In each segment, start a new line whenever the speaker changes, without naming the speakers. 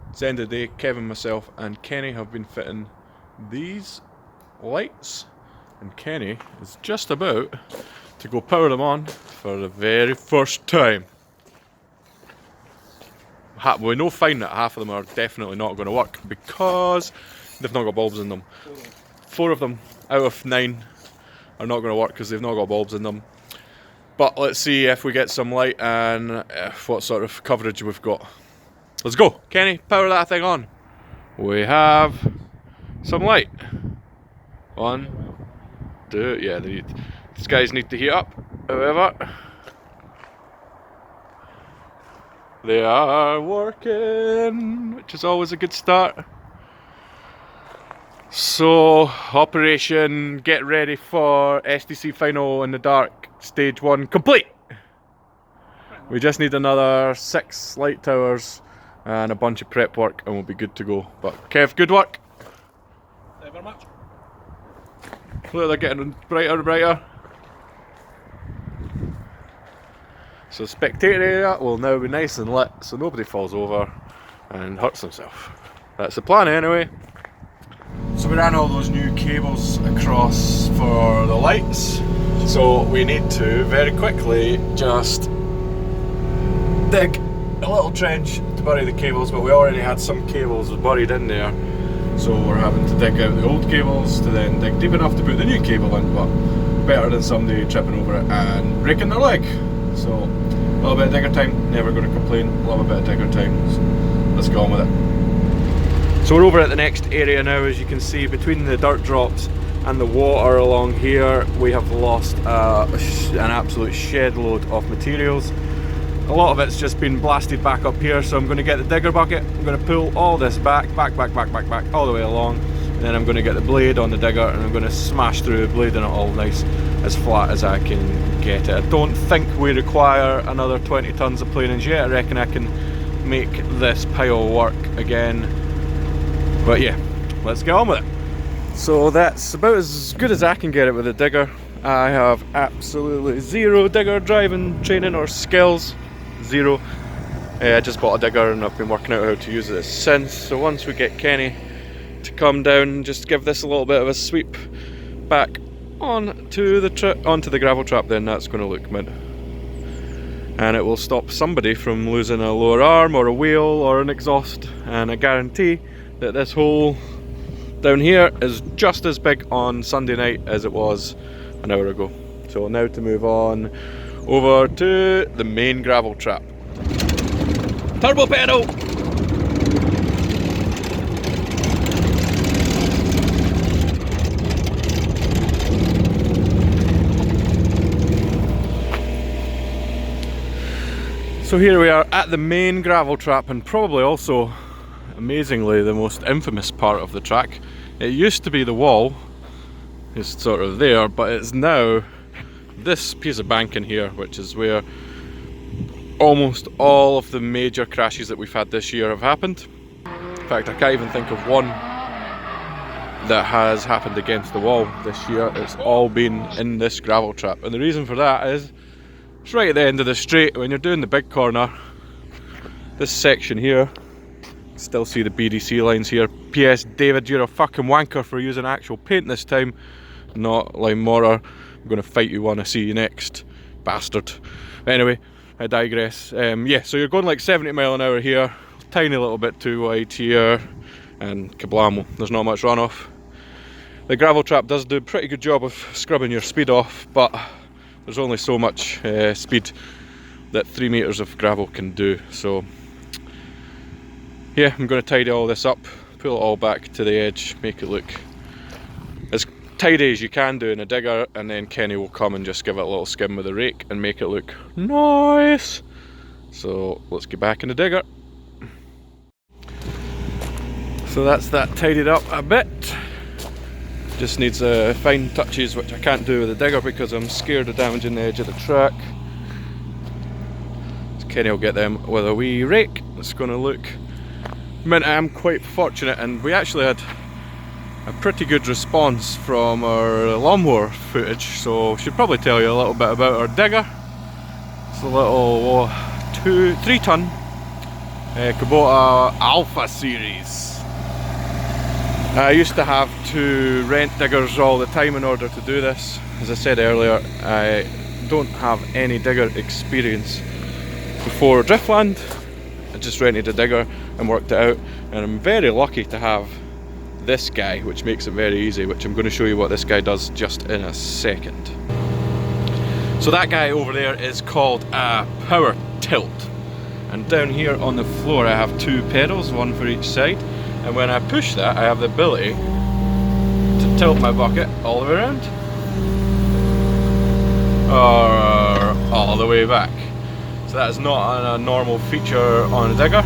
It's the end of the day. Kevin, myself and Kenny have been fitting these lights, and Kenny is just about to go power them on for the very first time. We know fine that half of them are definitely not going to work because they've not got bulbs in them. 4 of them out of 9 are not going to work because they've not got bulbs in them. But let's see if we get some light and what sort of coverage we've got. Let's go. Kenny, power that thing on. We have some light. 1, 2, yeah, these guys need to heat up. However, they are working, which is always a good start. So, operation get ready for STC final in the dark, stage 1 complete. We just need another 6 light towers and a bunch of prep work and we'll be good to go. But Kev, good work.
Thank you very much.
Look, they're getting brighter and brighter. So spectator area will now be nice and lit so nobody falls over and hurts himself. That's the plan anyway. So we ran all those new cables across for the lights. So we need to very quickly just dig a little trench to bury the cables, but we already had some cables buried in there. So we're having to dig out the old cables to then dig deep enough to put the new cable in, but better than somebody tripping over it and breaking their leg. So a little bit of digger time, never going to complain, love a bit of digger time, so let's go on with it. So we're over at the next area now. As you can see, between the dirt drops and the water along here, we have lost an absolute shed load of materials. A lot of it's just been blasted back up here, so I'm going to get the digger bucket, I'm going to pull all this back, all the way along, and then I'm going to get the blade on the digger and I'm going to smash through the blade and it all nice as flat as I can get it. I don't think we require another 20 tons of planings yet. I reckon I can make this pile work again. But yeah, let's get on with it. So that's about as good as I can get it with a digger. I have absolutely zero digger driving training or skills. Zero. I just bought a digger and I've been working out how to use it since. So once we get Kenny to come down and just give this a little bit of a sweep back onto the gravel trap, then that's going to look mint. And it will stop somebody from losing a lower arm or a wheel or an exhaust, and I guarantee that this hole down here is just as big on Sunday night as it was an hour ago. So now to move on over to the main gravel trap. Turbo pedal! So here we are at the main gravel trap, and probably also, amazingly, the most infamous part of the track. It used to be the wall, it's sort of there, but it's now this piece of banking here, which is where almost all of the major crashes that we've had this year have happened. In fact, I can't even think of one that has happened against the wall this year. It's all been in this gravel trap, and the reason for that is it's right at the end of the straight. When you're doing the big corner, this section here, still see the BDC lines here. P.S. David, you're a fucking wanker for using actual paint this time, not lime mortar. I'm going to fight you one. I see you next, bastard. Anyway, I digress. Yeah, so you're going like 70 mile an hour here, tiny little bit too wide here, and kablamo, there's not much runoff. The gravel trap does do a pretty good job of scrubbing your speed off, but there's only so much speed that 3 meters of gravel can do. So yeah, I'm going to tidy all this up, pull it all back to the edge, make it look as tidy as you can do in a digger, and then Kenny will come and just give it a little skim with a rake and make it look nice. So let's get back in the digger. So that's that tidied up a bit. Just needs fine touches, which I can't do with the digger because I'm scared of damaging the edge of the track. So Kenny will get them with a wee rake. It's going to look mint. I'm quite fortunate, and we actually had a pretty good response from our lawnmower footage, so I should probably tell you a little bit about our digger. It's a little 3 ton Kubota Alpha series. I used to have to rent diggers all the time in order to do this. As I said earlier, I don't have any digger experience. Before Driftland, I just rented a digger and worked it out, and I'm very lucky to have this guy, which makes it very easy, which I'm going to show you what this guy does just in a second. So that guy over there is called a power tilt, and down here on the floor I have two pedals, one for each side, and when I push that I have the ability to tilt my bucket all the way around or all the way back. So that is not a normal feature on a digger.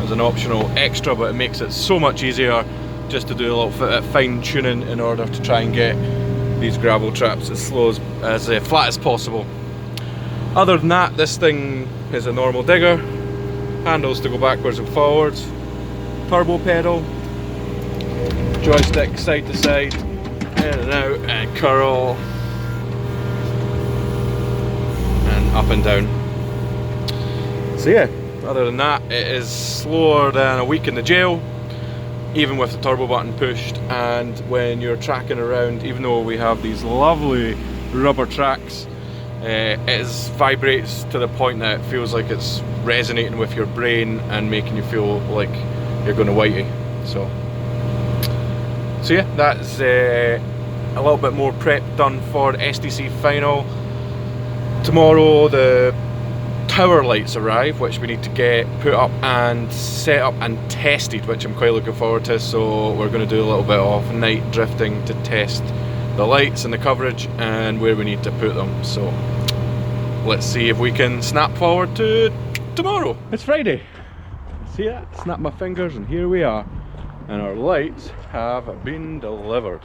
It's an optional extra, but it makes it so much easier just to do a little bit of fine tuning in order to try and get these gravel traps as flat as possible. Other than that, this thing is a normal digger, handles to go backwards and forwards, turbo pedal, joystick side to side, in and out, and curl, and up and down. So yeah, other than that, it is slower than a week in the jail, even with the turbo button pushed. And when you're tracking around, even though we have these lovely rubber tracks, it vibrates to the point that it feels like it's resonating with your brain and making you feel like you're going to whitey. So yeah, that's a little bit more prep done for the SDC final. Tomorrow the tower lights arrive, which we need to get put up and set up and tested, which I'm quite looking forward to. So we're going to do a little bit of night drifting to test the lights and the coverage and where we need to put them. So let's see if we can snap forward to tomorrow. It's Friday. See that? Snap my fingers and here we are. And our lights have been delivered.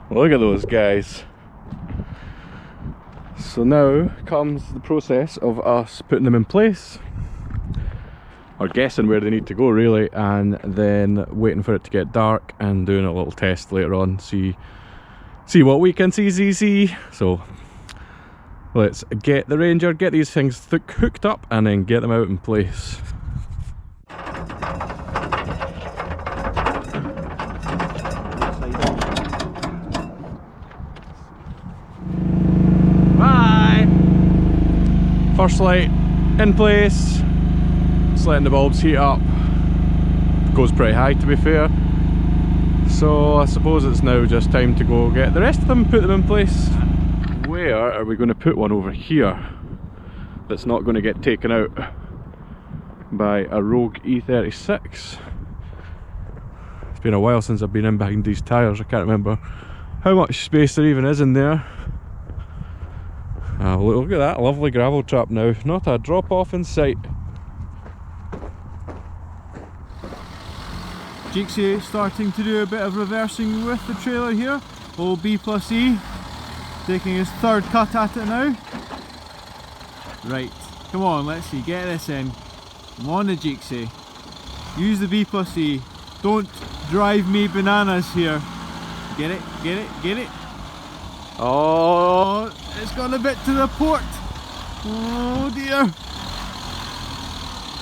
Look at those guys. So now comes the process of us putting them in place, or guessing where they need to go really, and then waiting for it to get dark and doing a little test later on, see what we can see. So let's get the Ranger, get these things hooked up and then get them out in place. First light in place, just letting the bulbs heat up. It goes pretty high to be fair. So I suppose it's now just time to go get the rest of them, put them in place. Where are we going to put one over here that's not going to get taken out by a Rogue E36? It's been a while since I've been in behind these tyres. I can't remember how much space there even is in there. Look at that lovely gravel trap now, not a drop off in sight.
Jeek starting to do a bit of reversing with the trailer here. Old B+E taking his third cut at it now. Right, come on, let's see, get this in. Come on the Jeek. Use the B+E. Don't drive me bananas here. Get it, get it, get it. Oh, it's gone a bit to the port. Oh dear.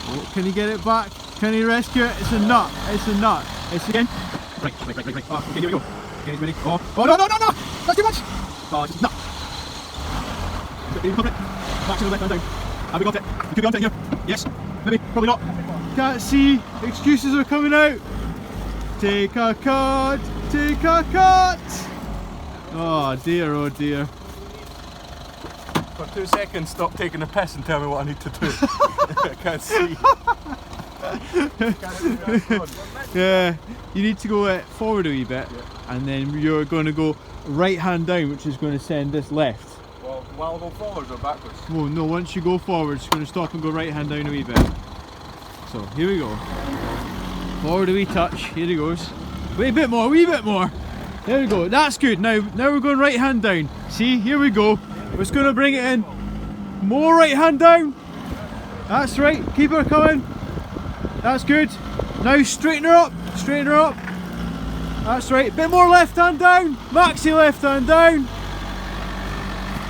Oh, can he get it back? Can he rescue it? It's a nut. It's a nut. It's again. Right. Oh, okay, here we go. Okay, he's ready. Oh, no. That's too much. Oh, it's not. Okay, cover it. Back to the left hand down. Have we got it? We could be on it here. Yes. Maybe. Probably not. Can't see. Excuses are coming out. Take a cut. Take a cut. Oh dear, oh dear.
For 2 seconds, stop taking a piss and tell me what I need to do. I can't see.
Yeah, you need to go forward a wee bit, and then you're going to go right hand down, which is going to send this left.
Well, while I go forwards or backwards?
Well, no, once you go forward, it's going to stop and go right hand down a wee bit. So, here we go. Forward a wee touch, here he goes. Wait, a wee bit more. There we go, that's good. Now we're going right hand down. See, here we go. We're just going to bring it in. More right hand down. That's right, keep her coming. That's good. Now straighten her up. Straighten her up. That's right, bit more left hand down. Maxi left hand down.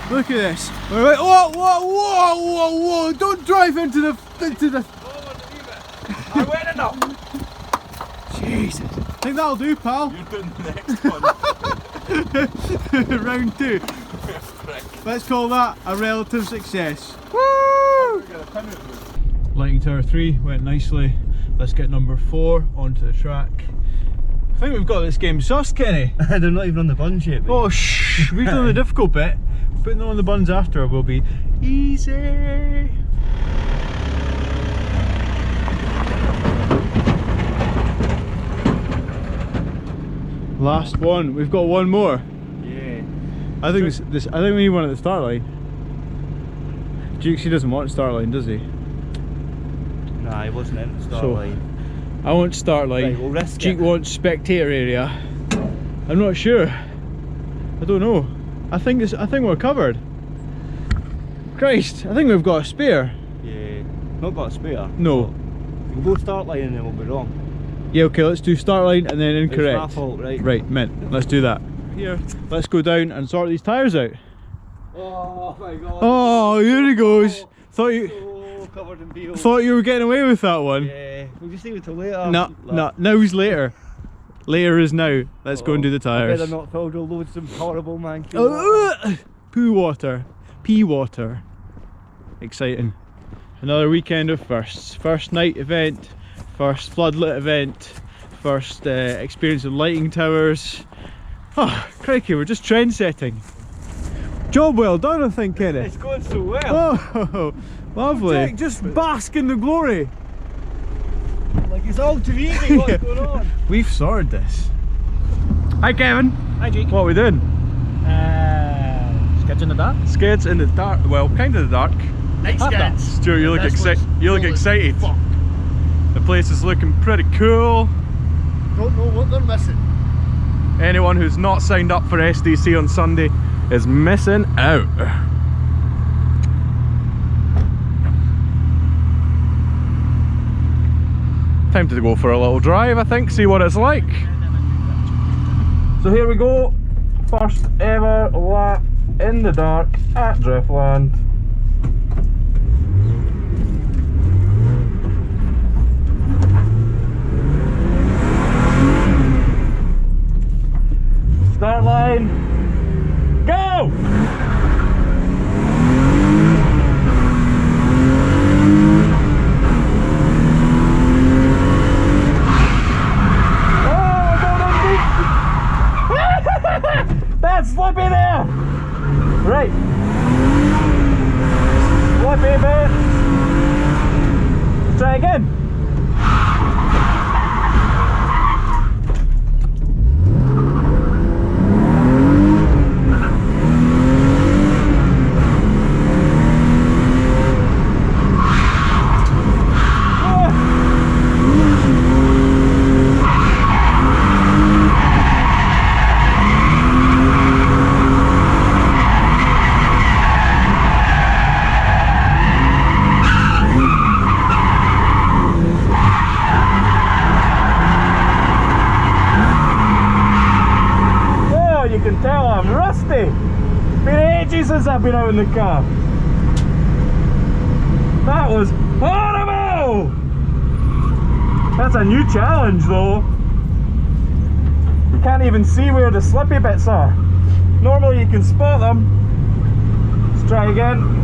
Look at this. Wait, wait, whoa, whoa, whoa, whoa, whoa! Don't drive into the.
I went enough.
Jesus. I think that'll do, pal.
You're doing the next one.
Round 2. Let's call that a relative success. Woo! Lighting tower 3 went nicely. Let's get number 4 onto the track. I think we've got this game sussed, Kenny.
They're not even on the buns yet. Mate.
Oh, shh! We've done the difficult bit. Putting them on the buns after will be easy. Last one. We've got one more.
Yeah.
I think this. I think we need one at the start line. Jeek, he doesn't want start line, does he?
Nah, he wasn't in the start
So,
line.
I want start line.
Right, we'll risk
Jeek
it.
wants spectator area. I'm not sure. I don't know. I think we're covered. Christ, I think we've got a spare.
Yeah. Not got a spare.
No.
We'll go start line and then we'll be wrong.
Yeah, okay, let's do start line and then incorrect.
It's my fault, right?
Right, mint. Let's do that. Here, let's go down and sort these tyres out.
Oh my god.
Oh, here he goes. Thought you
So covered in beer.
thought you were getting away with that one.
Yeah. We'll just leave it till later.
No, no, now's later. Later is now. Let's go and do the
I
tyres.
better not filled with loads of horrible man.
Poo water. Pea water. Exciting. Another weekend of firsts. First night event, first floodlit event, first experience of lighting towers. Oh, crikey, we're just trend setting. Job well done, I think, Kenny.
It's going so well.
Oh, lovely.
Jack,
Just bask in the glory.
Like it's all too easy. What's going on?
We've sorted this. Hi, Kevin.
Hi, Jeek.
What are we doing?
Skids in the dark.
Skids in the dark. Well, kind of the dark.
Night skids.
Stuart, you look
This
excited.
looks
You look
cool as
excited.
fuck.
The place is looking pretty cool.
Don't know what they're missing.
Anyone who's not signed up for SDC on Sunday is missing out. Time to go for a little drive, I think, see what it's like. So here we go, first ever lap in the dark at Driftland. Start line, go! That's slippy there! Right. Slippy bit. Try again. You can tell I'm rusty. Been ages since I've been out in the car. That was horrible! That's a new challenge though. You can't even see where the slippy bits are. Normally you can spot them. Let's try again.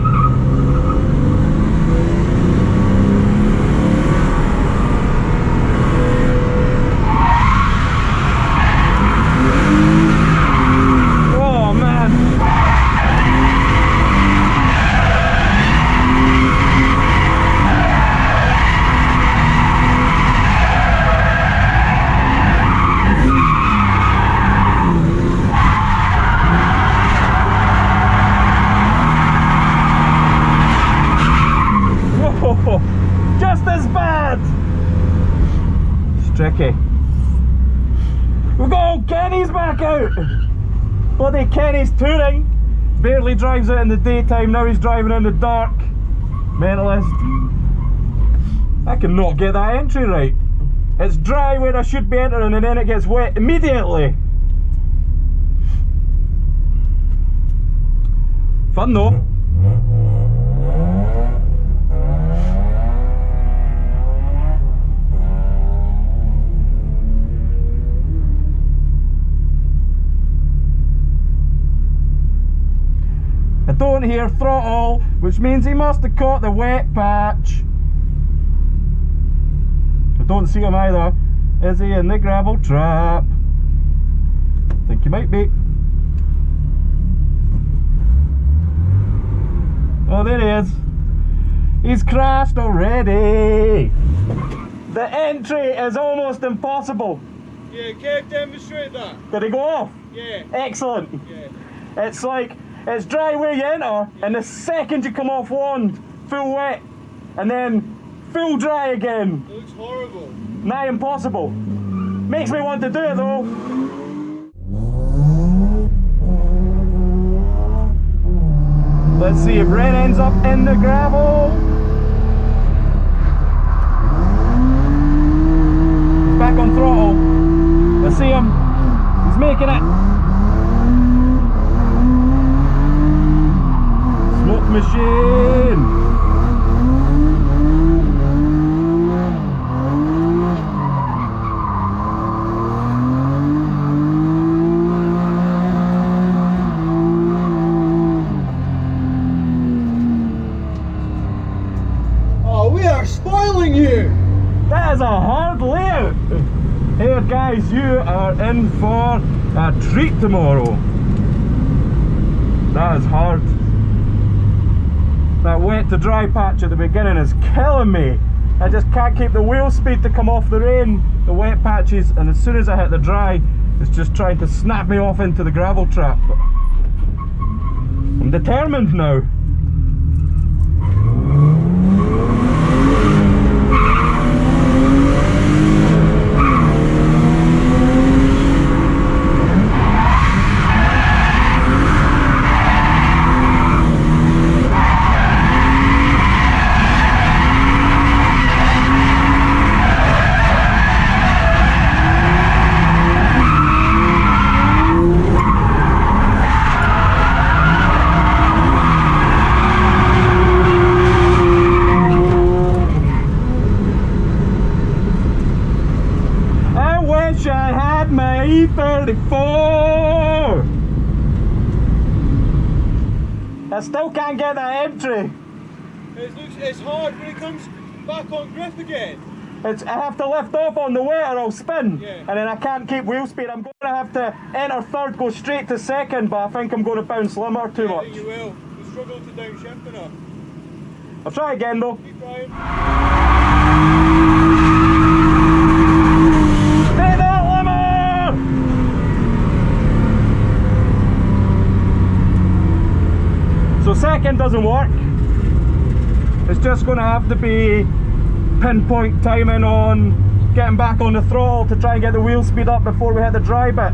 Just as bad! It's tricky. We've got Kenny's back out! Bloody Kenny's touring. Barely drives it in the daytime, now he's driving in the dark. Mentalist. I cannot get that entry right. It's dry where I should be entering and then it gets wet immediately. Fun though. I don't hear throttle, which means he must have caught the wet patch. I don't see him either. Is he in the gravel trap? Think he might be. Oh, there he is. He's crashed already. The entry is almost impossible.
Yeah, Kev demonstrate that.
Did he go off?
Yeah.
Excellent.
Yeah.
It's like, it's dry where you enter, and the second you come off wand, full wet, and then full dry again.
It looks horrible.
Nigh impossible. Makes me want to do it though. Let's see if Ren ends up in the gravel. He's back on throttle. I see him. He's making it. Smoke machine.
Oh, we are spoiling you.
That is a hard layout. Here guys, you are in for a treat tomorrow. That is hard. That wet to dry patch at the beginning is killing me. I just can't keep the wheel speed to come off the rain, the wet patches, and as soon as I hit the dry, it's just trying to snap me off into the gravel trap. But I'm determined now. E34! I still can't get that entry.
It's hard when it comes back on grip again.
I have to lift off on the wet or I'll spin.
Yeah.
And then I can't keep wheel speed. I'm going to have to enter third, go straight to second, but I think I'm going to bounce limber too much.
You will. You struggle to downshift enough.
I'll try again though.
Keep trying.
Stay that limber! So second doesn't work. It's just going to have to be pinpoint timing on getting back on the throttle to try and get the wheel speed up before we hit the dry bit.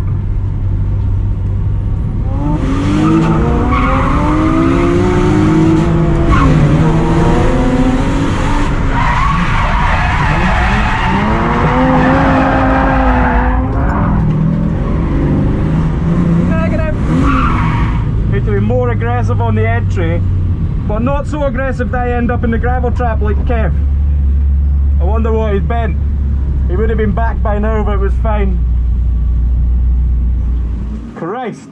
Negative. Need to be more aggressive on the entry, but not so aggressive that I end up in the gravel trap like Kev. I wonder what he'd bent. He would have been back by now, but it was fine. Christ.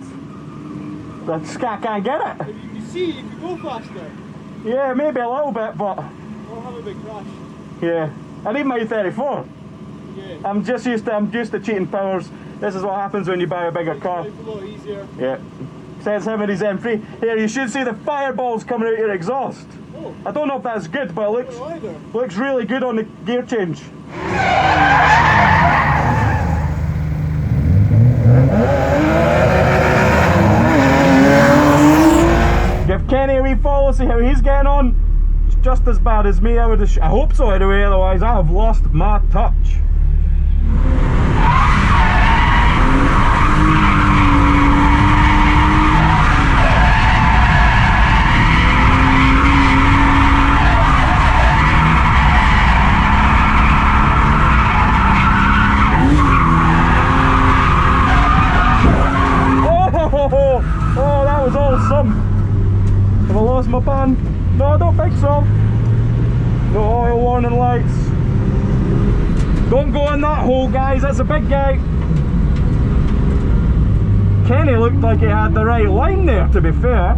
The scat can't get it.
If you can see, you can go faster.
Yeah, maybe a little bit, but
I'll have a big crash.
yeah. I need my 34.
Yeah.
I'm used to cheating powers. This is what happens when you buy a bigger
Makes
car.
life a lot easier.
Yeah. Says him and his M3. Here, you should see the fireballs coming out your exhaust.
Oh,
I don't know if that's good, but it
I don't know either.
looks really good on the gear change. Give Kenny a wee follow, see how he's getting on. It's just as bad as me, I hope so anyway, otherwise I have lost my touch. Oh, that was awesome. lights. Don't go in that hole, guys, that's a big guy. Kenny looked like he had the right line there, to be fair.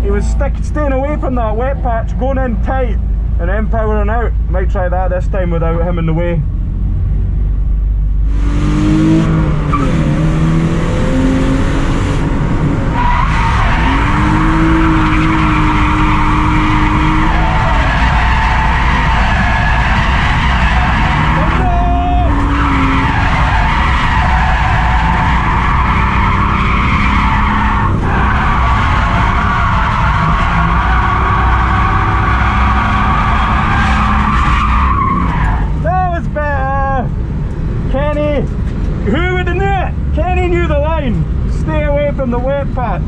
He was staying away from that wet patch, going in tight, and then powering out. Might try that this time without him in the way. Who would have knew it? Kenny knew the line. Stay away from the wet patch.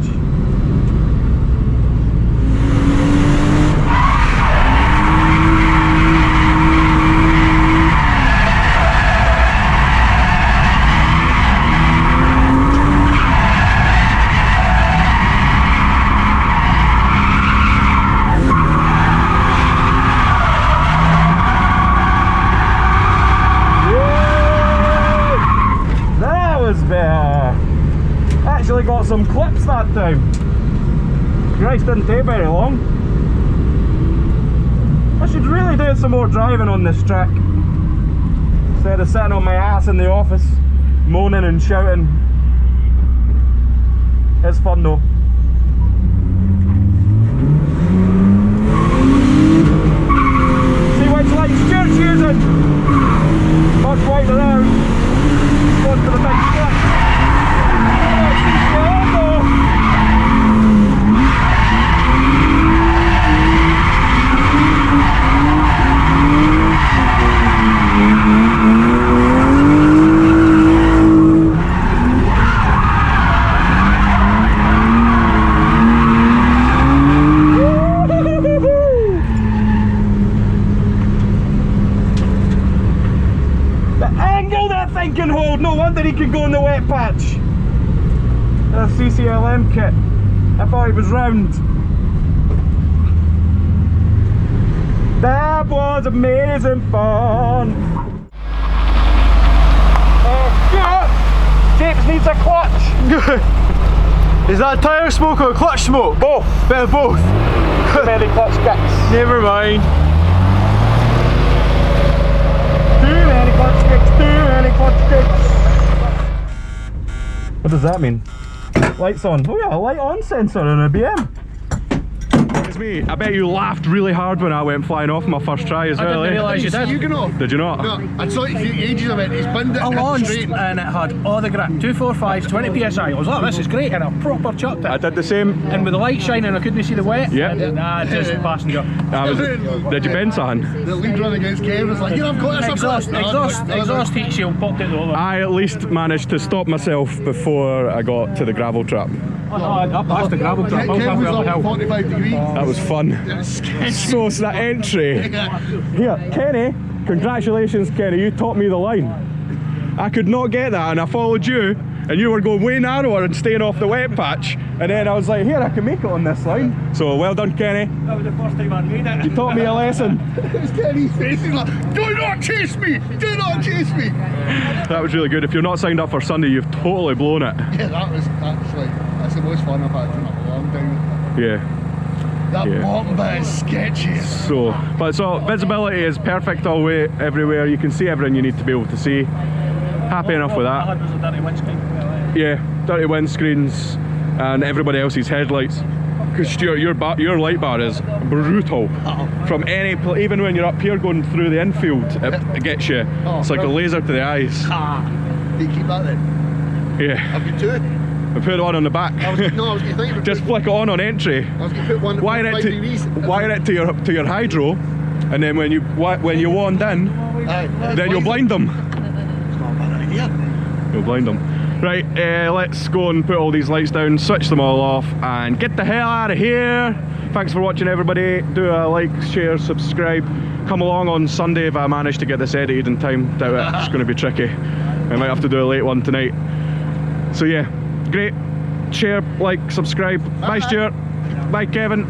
Actually got some clips that time. Christ, didn't take very long. I should really do some more driving on this track instead of sitting on my ass in the office moaning and shouting. It's fun though. See which light Stuart's using. Not quite around. Going for the big split. Can hold, no wonder he could go in the wet patch. A CCLM kit. I thought it was round. That was amazing fun. Oh God! Japes needs a clutch.
Is that tyre smoke or clutch smoke?
Both.
Bit of both.
Too many clutch kicks.
Never mind.
Too many clutch kicks, too many clutch kicks. What does that mean? Lights on. Oh yeah, a light on sensor in a BM.
It's me. I bet you laughed really hard when I went flying off my first try as well.
didn't
eh?
realise you did.
You can off.
Did you not?
No, I saw it ages of it. He's binned it.
I
and
launched
straight.
and it had all the grip, 245s, 20 psi. I was like, this is great, and I proper chucked
I
it.
did the same.
And with the light shining, I couldn't see the wet.
Yeah.
Nah, just passenger.
Did you bend something?
The lead run against Kev was like, here, I've got this.
Exhaust heat shield popped out the other.
I at least managed to stop myself before I got to the gravel trap.
I passed the gravel trap. I was
Kev
halfway
was
up the
up
hill.
45 degrees.
That was fun.
It was sketchy.
So it's that entry. Here, Kenny, congratulations Kenny, you taught me the line. I could not get that and I followed you and you were going way narrower and staying off the wet patch, and then I was like, here, I can make it on this line. So well done Kenny.
That was the first time I made it.
You taught me a lesson.
It was Kenny's face. He's like, do not chase me! Do not chase me!
That was really good. If you're not signed up for Sunday, you've totally blown it.
Yeah, that's the most fun I've had in a long time.
Yeah.
That
Yeah.
bottom bit is sketchy.
So visibility is perfect all way everywhere. You can see everything you need to be able to see. Happy enough with
I
that.
had was a dirty windscreen.
Yeah, dirty windscreens and everybody else's headlights. Because Stuart, your light bar is brutal. From any, even when you're up here going through the infield, it gets you. It's like a laser to the eyes.
Do you keep that then?
Yeah,
I've got two.
I put it on the back.
I was going to think
Just flick it on entry.
I was going to put one at
Wire
45 degrees.
it to your hydro, and then when you wand in, then you'll blind them.
It's not a bad idea.
You'll blind them. Right, let's go and put all these lights down, switch them all off, and get the hell out of here. Thanks for watching, everybody. Do a like, share, subscribe. Come along on Sunday if I manage to get this edited in time. Doubt it. It's going to be tricky. I might have to do a late one tonight. So yeah, great. Share, like, subscribe. Bye, Stuart. Bye, Kevin.